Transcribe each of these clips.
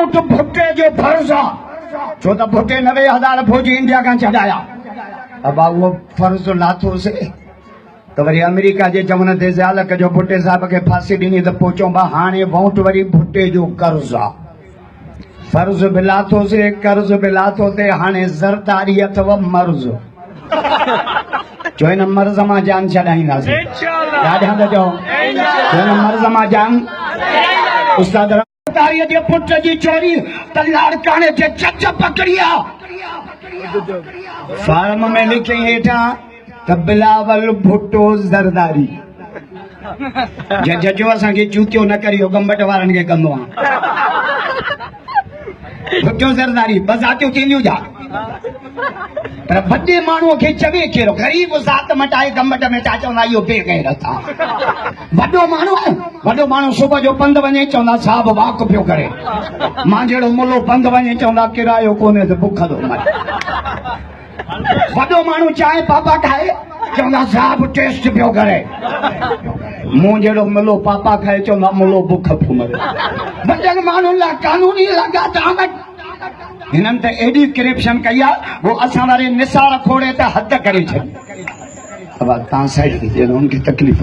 Vote भुट्टे जो फर्ज आ छो त भुट्टे 90,000 फौजी इंडिया का चढ़ाया। अब वो फर्ज लाथो से तो वरी अमेरिका जे चवण ते ज़ाल कजो भुट्टे साहब के फांसी ॾिनी त पोइ चऊं हाणे वोट वरी भुट्टे जो कर्ज आ। फर्ज बि लाथो से कर्ज बि लाथो ते हाणे ज़रदारी अथव मर्ज़ जो इन मर्ज़ मां जान छॾाईंदासीं ॾाढा त चओ जो इन मर्ज़ मां जान उस्ताद ज़रदारीअ जे पुट जी चोरी त लाड़काणे जे चच पकड़ी आ। फार्म में लिखी हेठां त बिलावल भुट्टो ज़रदारी जजो असांखे चूतियो न करियो गंबट वारनि खे कंदो आहे। भुट्टो ज़रदारी बस आतियूं थींदियूं जा पर वॾे माण्हूअ खे चवे कहिड़ो ग़रीब ज़ात मटाए गंबट में छा चवंदा इहो बेग़ैरत आहे। वॾो माण्हू सुबुह जो पंधु वञे चवंदा साहब वाक पियो करे। मां जहिड़ो मुलो पंधु वञे चवंदा किरायो कोन्हे त बुख थो मरे। वॾो माण्हू चांहि पापा खाए चवंदा साहब टेस्ट पियो करे। मूं जहिड़ो मुलो पापा खाए चवंदा मुलो बुख पियो मरे। वॾनि माण्हुनि लाइ कानूनी लगातार हिननि त एडी करप्शन कई आहे वो असां वारे निसार खोड़े त हद करे छॾी। अब तव्हां साइड थी ॾियो उनखे तकलीफ़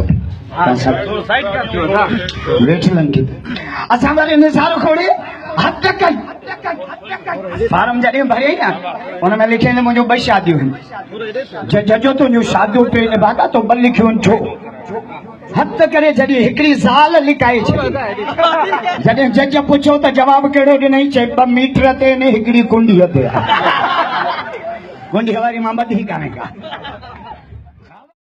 वेठलनि खे असां वारे निसार खोड़े हद कई। फार्म जॾहिं भरे न हुन में लिखे मुंहिंजो 2 शादियूं आहिनि जजो तुंहिंजूं शादियूं पे निभागा तो 2 लिखियूं आहिनि छो हद करे जॾहिं हिकिड़ी ज़ाल लिकाए छॾी। जॾहिं जज पुछो त जवाब कहिड़ो ॾिनई चई 2 मीटर ते ने हिकिड़ी कुंडीअ ते कुंडीअ वारी मां ॿधी कान्हे का।